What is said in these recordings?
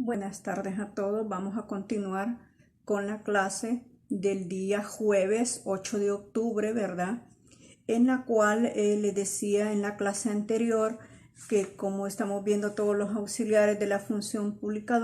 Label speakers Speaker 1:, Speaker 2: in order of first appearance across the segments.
Speaker 1: Buenas tardes a todos. Vamos a continuar con la clase del día jueves 8 de octubre, ¿verdad? En la cual les decía en la clase anterior que como estamos viendo todos los auxiliares de la función pública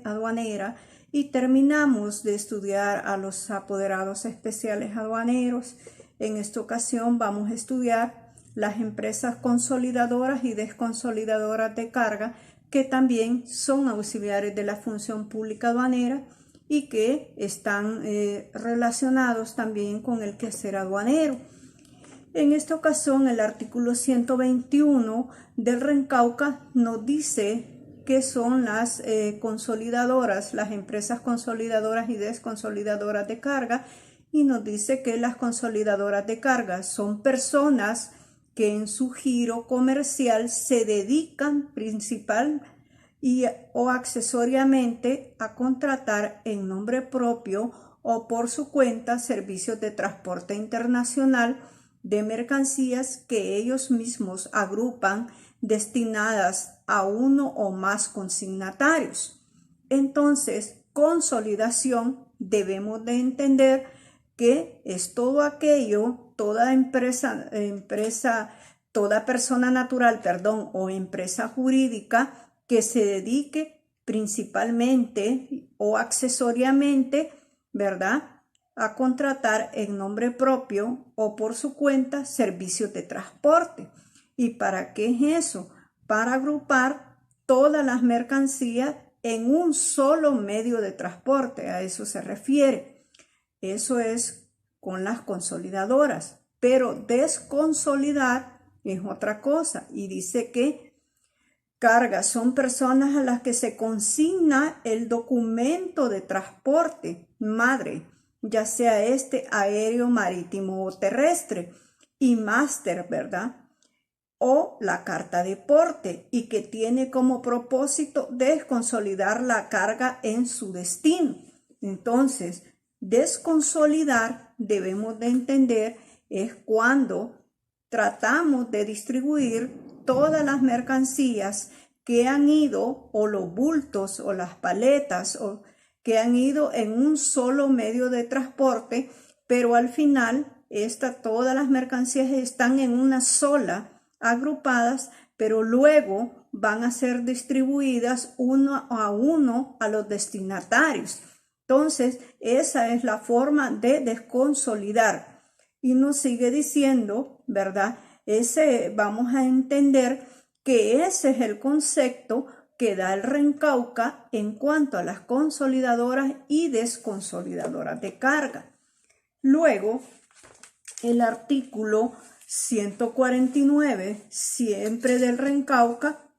Speaker 1: aduanera y terminamos de estudiar a los apoderados especiales aduaneros, en esta ocasión vamos a estudiar las empresas consolidadoras y desconsolidadoras de carga, que también son auxiliares de la función pública aduanera y que están relacionados también con el quehacer aduanero. En esta ocasión, el artículo 121 del RENCAUCA nos dice qué son las consolidadoras, las empresas consolidadoras y desconsolidadoras de carga, y nos dice que las consolidadoras de carga son personas que en su giro comercial se dedican principal o accesoriamente a contratar en nombre propio o por su cuenta servicios de transporte internacional de mercancías que ellos mismos agrupan destinadas a uno o más consignatarios. Entonces, consolidación debemos de entender que es todo aquello, toda toda persona natural, o empresa jurídica que se dedique principalmente o accesoriamente, ¿verdad?, a contratar en nombre propio o por su cuenta servicios de transporte. ¿Y para qué es eso? Para agrupar todas las mercancías en un solo medio de transporte, a eso se refiere. Eso es con las consolidadoras, pero desconsolidar es otra cosa, y dice que cargas son personas a las que se consigna el documento de transporte madre, ya sea aéreo, marítimo o terrestre, y máster, ¿verdad?, o la carta de porte, y que tiene como propósito desconsolidar la carga en su destino. Entonces, desconsolidar, debemos de entender, es cuando tratamos de distribuir todas las mercancías que han ido, o los bultos o las paletas, o que han ido en un solo medio de transporte, pero al final todas las mercancías están en una sola, agrupadas, pero luego van a ser distribuidas uno a uno a los destinatarios. Entonces, esa es la forma de desconsolidar. Y nos sigue diciendo, ¿verdad? Vamos a entender que ese es el concepto que da el RENCAUCA en cuanto a las consolidadoras y desconsolidadoras de carga. Luego, el artículo 149, siempre del RENCAUCA,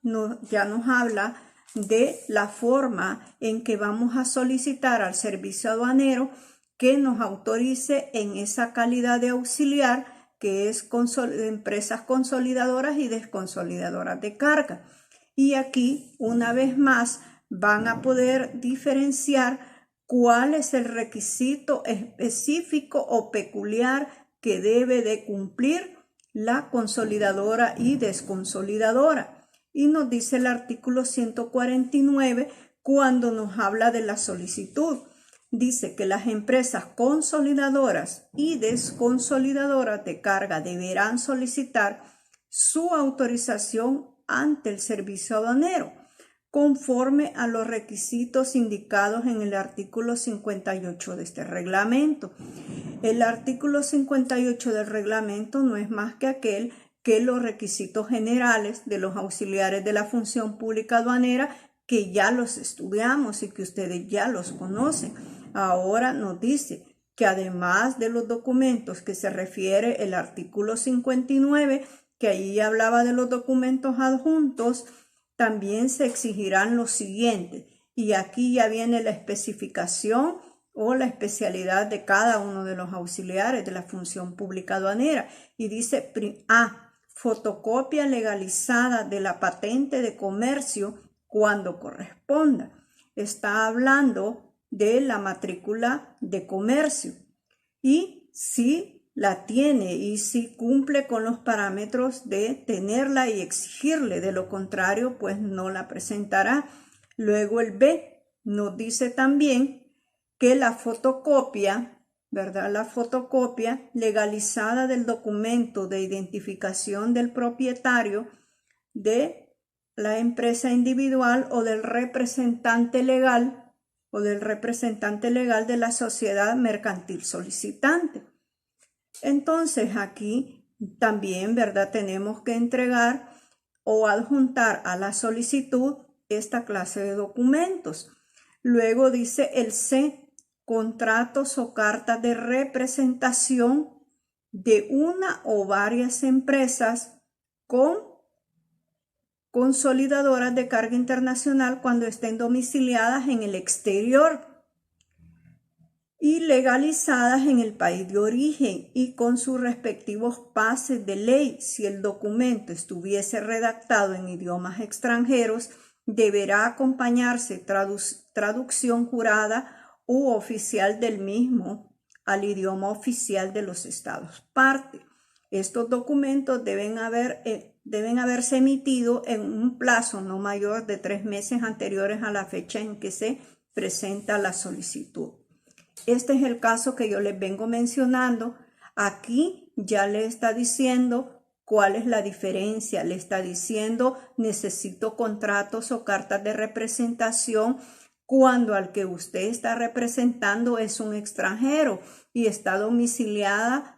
Speaker 1: ya nos habla de la forma en que vamos a solicitar al servicio aduanero que nos autorice en esa calidad de auxiliar, que es empresas consolidadoras y desconsolidadoras de carga. Y aquí, una vez más, van a poder diferenciar cuál es el requisito específico o peculiar que debe de cumplir la consolidadora y desconsolidadora. Y nos dice el artículo 149 cuando nos habla de la solicitud. Dice que las empresas consolidadoras y desconsolidadoras de carga deberán solicitar su autorización ante el servicio aduanero, conforme a los requisitos indicados en el artículo 58 de este reglamento. El artículo 58 del reglamento no es más que aquel que los requisitos generales de los auxiliares de la función pública aduanera, que ya los estudiamos y que ustedes ya los conocen. Ahora nos dice que además de los documentos que se refiere el artículo 59, que ahí hablaba de los documentos adjuntos, también se exigirán los siguientes. Y aquí ya viene la especificación o la especialidad de cada uno de los auxiliares de la función pública aduanera. Y dice A, fotocopia legalizada de la patente de comercio cuando corresponda. Está hablando de la matrícula de comercio. Y si la tiene y si cumple con los parámetros de tenerla y exigirle, de lo contrario, pues no la presentará. Luego el B nos dice también que la fotocopia, ¿verdad? La fotocopia legalizada del documento de identificación del propietario de la empresa individual o del representante legal de la sociedad mercantil solicitante. Entonces aquí también, ¿verdad? Tenemos que entregar o adjuntar a la solicitud esta clase de documentos. Luego dice el C, contratos o cartas de representación de una o varias empresas con consolidadoras de carga internacional cuando estén domiciliadas en el exterior y legalizadas en el país de origen y con sus respectivos pases de ley. Si el documento estuviese redactado en idiomas extranjeros, deberá acompañarse traducción jurada u oficial del mismo al idioma oficial de los estados parte. Estos documentos deben haberse emitido en un plazo no mayor de 3 meses anteriores a la fecha en que se presenta la solicitud. Este es el caso que yo les vengo mencionando. Aquí ya le está diciendo cuál es la diferencia. Le está diciendo necesito contratos o cartas de representación cuando al que usted está representando es un extranjero y está domiciliado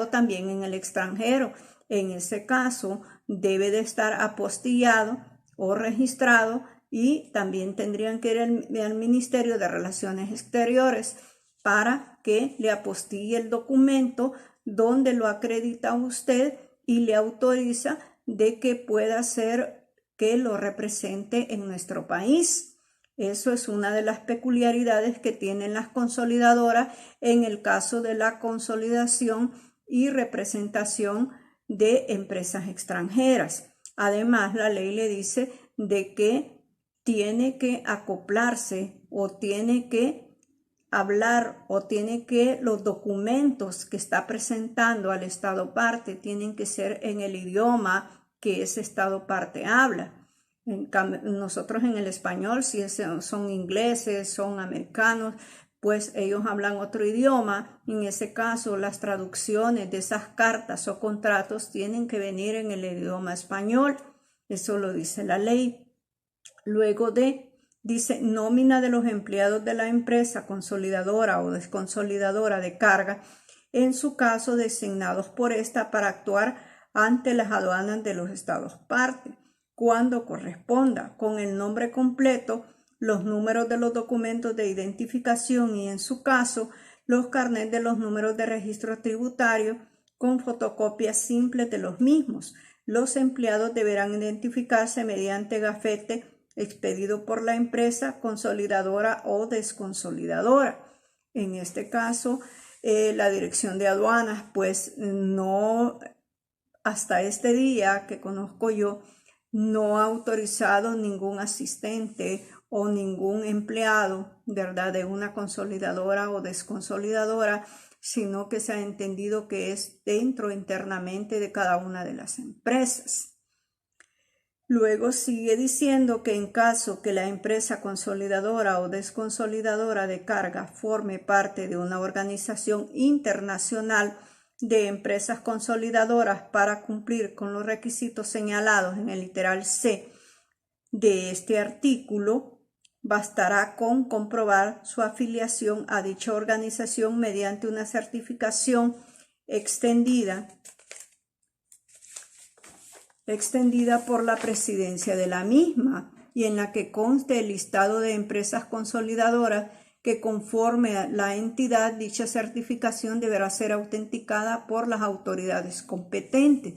Speaker 1: también en el extranjero. En ese caso debe de estar apostillado o registrado y también tendrían que ir al Ministerio de Relaciones Exteriores para que le apostille el documento donde lo acredita usted y le autoriza de que pueda ser que lo represente en nuestro país. Eso es una de las peculiaridades que tienen las consolidadoras en el caso de la consolidación y representación de empresas extranjeras. Además, la ley le dice de que tiene que acoplarse o tiene que hablar o tiene que los documentos que está presentando al estado parte tienen que ser en el idioma que ese estado parte habla. Nosotros en el español, si son ingleses, son americanos, pues ellos hablan otro idioma. En ese caso, las traducciones de esas cartas o contratos tienen que venir en el idioma español. Eso lo dice la ley. Luego dice nómina de los empleados de la empresa consolidadora o desconsolidadora de carga, en su caso designados por esta para actuar ante las aduanas de los estados parte, cuando corresponda, con el nombre completo, los números de los documentos de identificación y en su caso los carnets de los números de registro tributario con fotocopias simples de los mismos. Los empleados deberán identificarse mediante gafete expedido por la empresa consolidadora o desconsolidadora. En este caso, la dirección de aduanas, pues no, hasta este día que conozco yo, no ha autorizado ningún asistente o ningún empleado, ¿verdad?, de una consolidadora o desconsolidadora, sino que se ha entendido que es dentro internamente de cada una de las empresas. Luego sigue diciendo que en caso que la empresa consolidadora o desconsolidadora de carga forme parte de una organización internacional de empresas consolidadoras para cumplir con los requisitos señalados en el literal C de este artículo, bastará con comprobar su afiliación a dicha organización mediante una certificación extendida por la presidencia de la misma y en la que conste el listado de empresas consolidadoras que conforme a la entidad dicha certificación deberá ser autenticada por las autoridades competentes.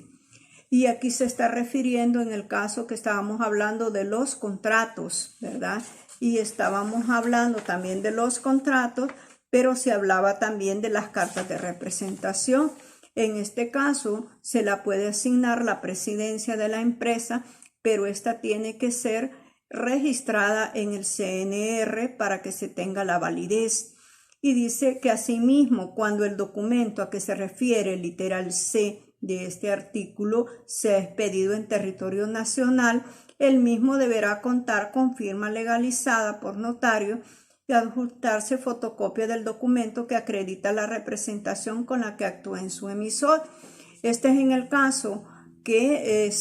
Speaker 1: Y aquí se está refiriendo en el caso que estábamos hablando de los contratos, ¿verdad? Y estábamos hablando también de los contratos, pero se hablaba también de las cartas de representación. En este caso, se la puede asignar la presidencia de la empresa, pero esta tiene que ser registrada en el CNR para que se tenga la validez. Y dice que asimismo, cuando el documento a que se refiere el literal C de este artículo sea expedido en territorio nacional, el mismo deberá contar con firma legalizada por notario y adjuntarse fotocopia del documento que acredita la representación con la que actúa en su emisor. Este es en el caso que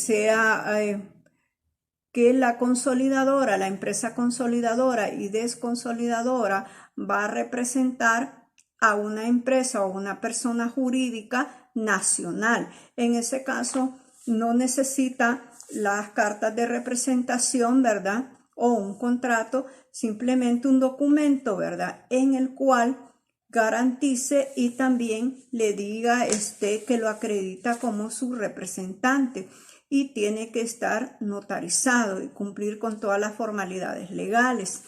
Speaker 1: que la consolidadora, la empresa consolidadora y desconsolidadora va a representar a una empresa o una persona jurídica nacional. En ese caso no necesita las cartas de representación, ¿verdad? O un contrato, simplemente un documento, ¿verdad? En el cual garantice y también le diga que lo acredita como su representante y tiene que estar notarizado y cumplir con todas las formalidades legales.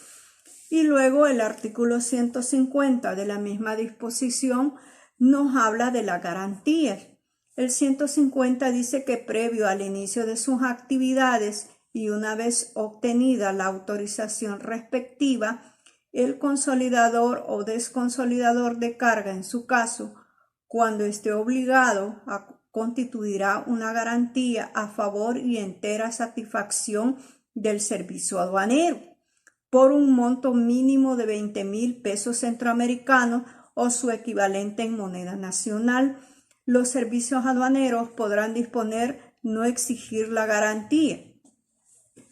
Speaker 1: Y luego el artículo 150 de la misma disposición nos habla de la garantía. El 150 dice que previo al inicio de sus actividades y una vez obtenida la autorización respectiva, el consolidador o desconsolidador de carga, en su caso, cuando esté obligado, constituirá una garantía a favor y entera satisfacción del servicio aduanero por un monto mínimo de 20,000 pesos centroamericanos o su equivalente en moneda nacional. Los servicios aduaneros podrán disponer no exigir la garantía.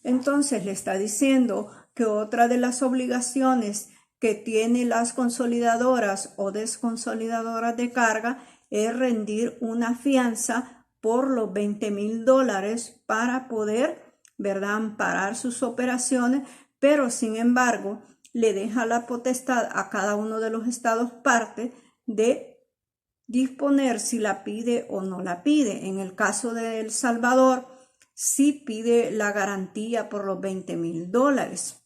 Speaker 1: Entonces le está diciendo que otra de las obligaciones que tienen las consolidadoras o desconsolidadoras de carga es rendir una fianza por los $20,000 para poder, ¿verdad?, amparar sus operaciones, pero sin embargo le deja la potestad a cada uno de los estados parte de disponer si la pide o no la pide. En el caso de El Salvador, sí pide la garantía por los $20,000.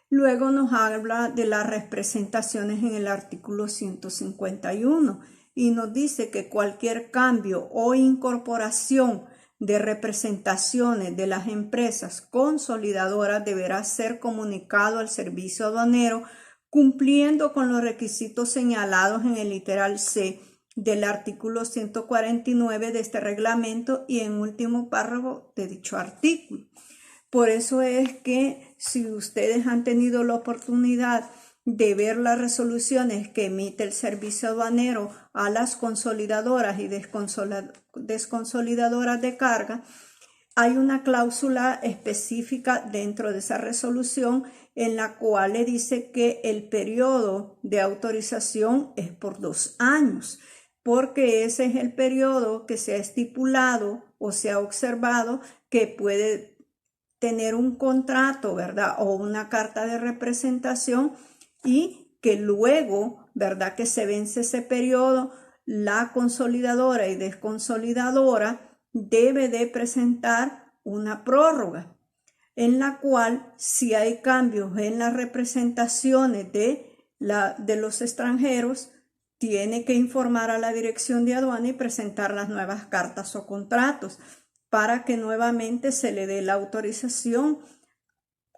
Speaker 1: Luego nos habla de las representaciones en el artículo 151 y nos dice que cualquier cambio o incorporación de representaciones de las empresas consolidadoras deberá ser comunicado al servicio aduanero cumpliendo con los requisitos señalados en el literal C del artículo 149 de este reglamento y en último párrafo de dicho artículo. Por eso es que si ustedes han tenido la oportunidad de ver las resoluciones que emite el servicio aduanero a las consolidadoras y desconsolidadoras de carga, hay una cláusula específica dentro de esa resolución en la cual le dice que el periodo de autorización es por 2 años, porque ese es el periodo que se ha estipulado o se ha observado que puede tener un contrato, ¿verdad? O una carta de representación y que luego, ¿verdad?, que se vence ese periodo, la consolidadora y desconsolidadora debe de presentar una prórroga en la cual si hay cambios en las representaciones de los extranjeros, tiene que informar a la dirección de aduana y presentar las nuevas cartas o contratos para que nuevamente se le dé la autorización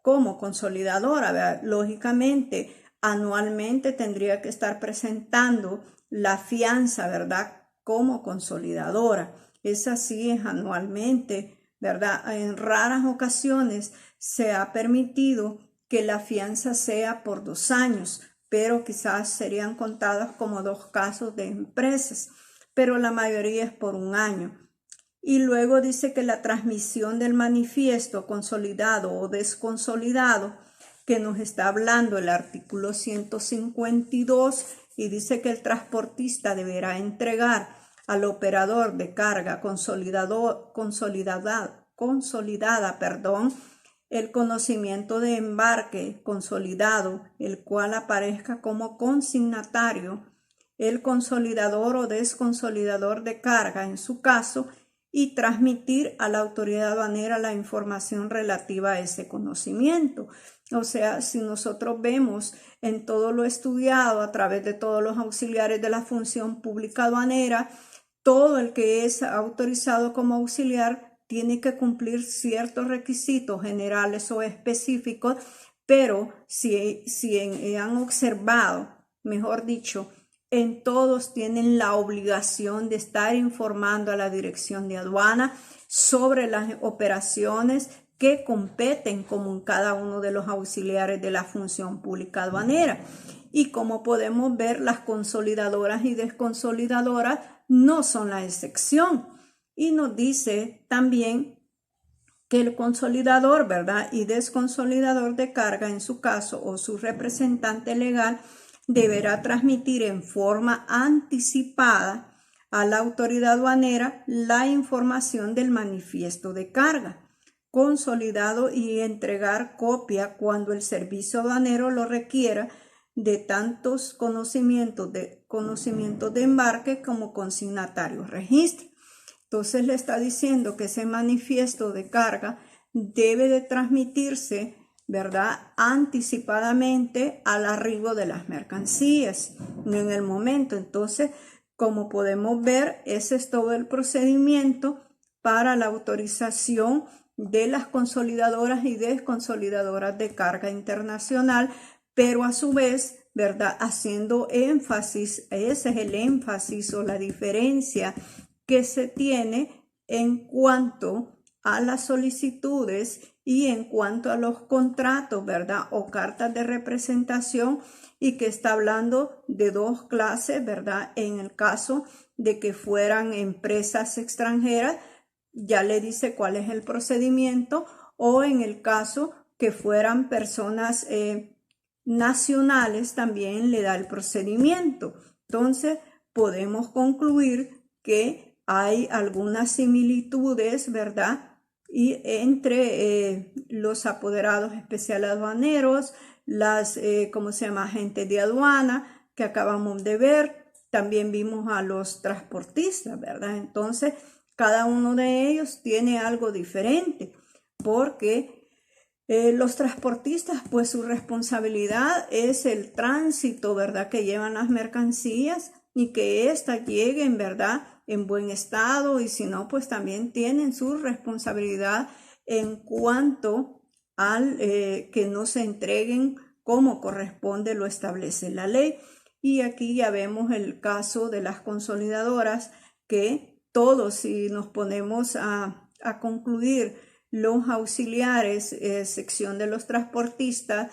Speaker 1: como consolidadora, ¿verdad? Lógicamente, anualmente tendría que estar presentando la fianza, ¿verdad?, como consolidadora. Esa sí es anualmente, ¿verdad? En raras ocasiones se ha permitido que la fianza sea por 2 años, pero quizás serían contadas como 2 casos de empresas, pero la mayoría es por 1 año. Y luego dice que la transmisión del manifiesto consolidado o desconsolidado, que nos está hablando el artículo 152, y dice que el transportista deberá entregar al operador de carga consolidada, el conocimiento de embarque consolidado, el cual aparezca como consignatario, el consolidador o desconsolidador de carga en su caso, y transmitir a la autoridad aduanera la información relativa a ese conocimiento. O sea, si nosotros vemos en todo lo estudiado a través de todos los auxiliares de la función pública aduanera, todo el que es autorizado como auxiliar tiene que cumplir ciertos requisitos generales o específicos, pero si han observado, mejor dicho, en todos tienen la obligación de estar informando a la dirección de aduana sobre las operaciones que competen como en cada uno de los auxiliares de la función pública aduanera. Y como podemos ver, las consolidadoras y desconsolidadoras no son la excepción. Y nos dice también que el consolidador, ¿verdad? Y desconsolidador de carga, en su caso, o su representante legal, deberá transmitir en forma anticipada a la autoridad aduanera la información del manifiesto de carga consolidado y entregar copia cuando el servicio aduanero lo requiera de tantos conocimientos de embarque como consignatarios registro. Entonces le está diciendo que ese manifiesto de carga debe de transmitirse, ¿verdad?, anticipadamente al arribo de las mercancías, no en el momento. Entonces, como podemos ver, ese es todo el procedimiento para la autorización de las consolidadoras y desconsolidadoras de carga internacional, pero a su vez, ¿verdad?, haciendo énfasis, ese es el énfasis o la diferencia que se tiene en cuanto a las solicitudes y en cuanto a los contratos, ¿verdad?, o cartas de representación, y que está hablando de dos clases, ¿verdad? En el caso de que fueran empresas extranjeras, ya le dice cuál es el procedimiento, o en el caso que fueran personas nacionales, también le da el procedimiento. Entonces, podemos concluir que hay algunas similitudes, ¿verdad?, y entre los apoderados especiales aduaneros, las, ¿cómo se llama?, agentes de aduana que acabamos de ver. También vimos a los transportistas, ¿verdad? Entonces, cada uno de ellos tiene algo diferente, porque los transportistas, pues su responsabilidad es el tránsito, ¿verdad?, que llevan las mercancías y que éstas lleguen, ¿verdad?, en buen estado, y si no, pues también tienen su responsabilidad en cuanto al que no se entreguen como corresponde, lo establece la ley. Y aquí ya vemos el caso de las consolidadoras, que todos, si nos ponemos a concluir los auxiliares, sección de los transportistas,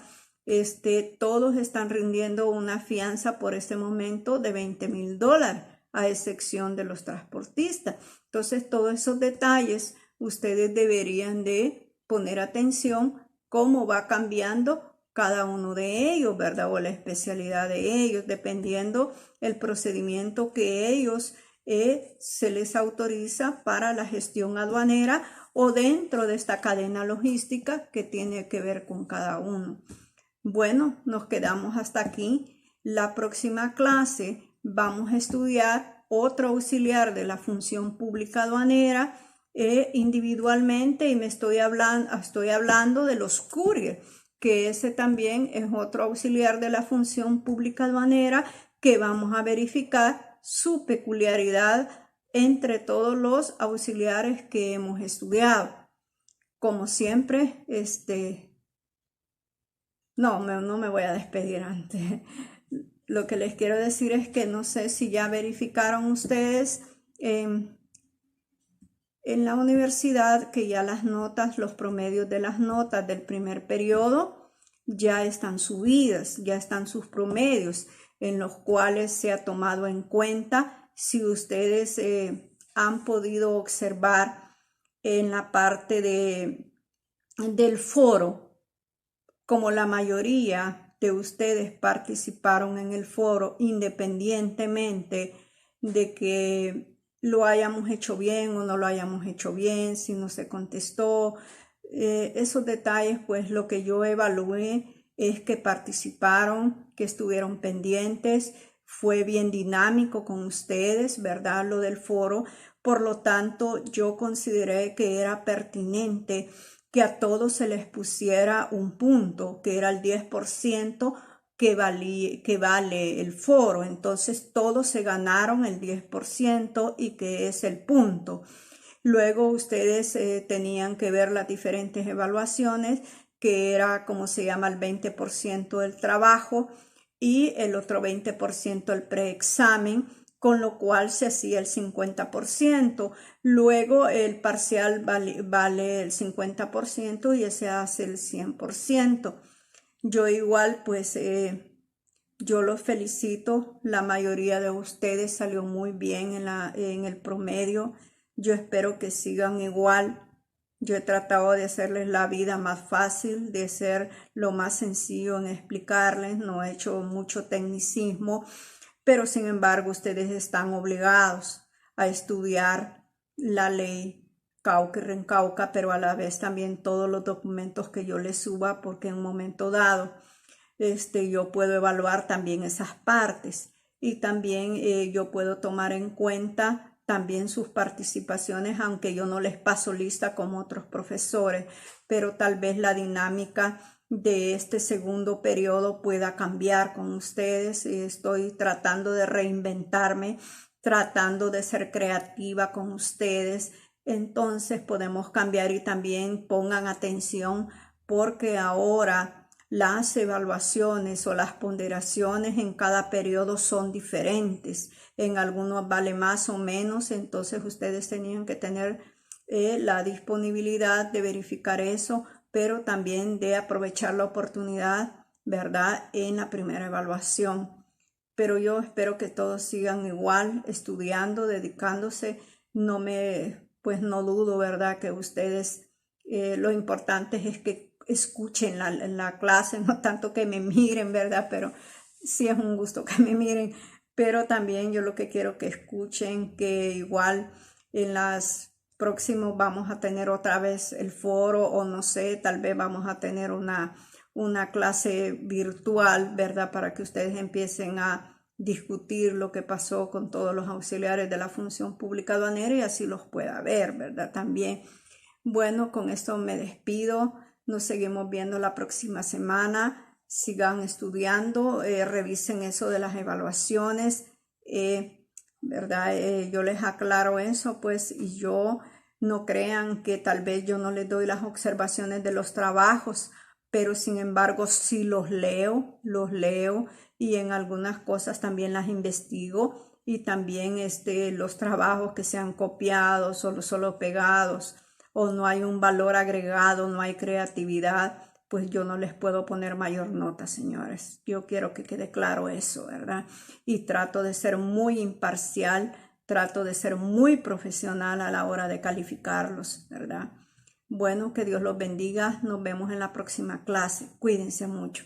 Speaker 1: todos están rindiendo una fianza por este momento de $20,000, a excepción de los transportistas. Entonces, todos esos detalles ustedes deberían de poner atención cómo va cambiando cada uno de ellos, ¿verdad? O la especialidad de ellos, dependiendo el procedimiento que ellos se les autoriza para la gestión aduanera o dentro de esta cadena logística que tiene que ver con cada uno. Bueno, nos quedamos hasta aquí. La próxima clase vamos a estudiar otro auxiliar de la función pública aduanera individualmente, y estoy hablando de los couriers, que ese también es otro auxiliar de la función pública aduanera, que vamos a verificar su peculiaridad entre todos los auxiliares que hemos estudiado. Como siempre, no me voy a despedir antes. Lo que les quiero decir es que no sé si ya verificaron ustedes en la universidad que ya las notas, los promedios de las notas del primer periodo ya están subidas, ya están sus promedios, en los cuales se ha tomado en cuenta. Si ustedes han podido observar en la parte del foro, como la mayoría de ustedes participaron en el foro, independientemente de que lo hayamos hecho bien o no lo hayamos hecho bien, si no se contestó, esos detalles, pues lo que yo evalué es que participaron, que estuvieron pendientes, fue bien dinámico con ustedes, ¿verdad?, lo del foro. Por lo tanto, yo consideré que era pertinente que a todos se les pusiera un punto, que era el 10% que vale el foro. Entonces todos se ganaron el 10% y que es el punto. Luego ustedes tenían que ver las diferentes evaluaciones, que era, como se llama, el 20% del trabajo y el otro 20% el preexamen, con lo cual se hacía el 50%. Luego el parcial vale el 50% y ese hace el 100%. Yo igual, pues, yo los felicito. La mayoría de ustedes salió muy bien en el promedio. Yo espero que sigan igual. Yo he tratado de hacerles la vida más fácil, de ser lo más sencillo en explicarles. No he hecho mucho tecnicismo, pero sin embargo ustedes están obligados a estudiar la ley Cauca y Rencauca, pero a la vez también todos los documentos que yo les suba, porque en un momento dado yo puedo evaluar también esas partes y también yo puedo tomar en cuenta también sus participaciones, aunque yo no les paso lista como otros profesores, pero tal vez la dinámica de este segundo periodo pueda cambiar con ustedes. Estoy tratando de reinventarme, tratando de ser creativa con ustedes. Entonces podemos cambiar y también pongan atención porque ahora las evaluaciones o las ponderaciones en cada periodo son diferentes. En algunos vale más o menos, entonces ustedes tenían que tener la disponibilidad de verificar eso, pero también de aprovechar la oportunidad, ¿verdad?, en la primera evaluación. Pero yo espero que todos sigan igual, estudiando, dedicándose. Pues no dudo, ¿verdad?, que ustedes, lo importante es que escuchen la clase, no tanto que me miren, ¿verdad? Pero sí es un gusto que me miren, pero también yo lo que quiero que escuchen, que igual en las próximos vamos a tener otra vez el foro o no sé, tal vez vamos a tener una clase virtual, ¿verdad? Para que ustedes empiecen a discutir lo que pasó con todos los auxiliares de la función pública aduanera y así los pueda ver, ¿verdad? También. Bueno, con esto me despido. Nos seguimos viendo la próxima semana. Sigan estudiando, revisen eso de las evaluaciones, ¿verdad? Yo les aclaro eso, pues, y yo no crean que tal vez yo no les doy las observaciones de los trabajos, pero sin embargo sí los leo y en algunas cosas también las investigo y también los trabajos que se han copiado, solo pegados o no hay un valor agregado, no hay creatividad, pues yo no les puedo poner mayor nota, señores. Yo quiero que quede claro eso, ¿verdad? Y trato de ser muy imparcial, trato de ser muy profesional a la hora de calificarlos, ¿verdad? Bueno, que Dios los bendiga. Nos vemos en la próxima clase. Cuídense mucho.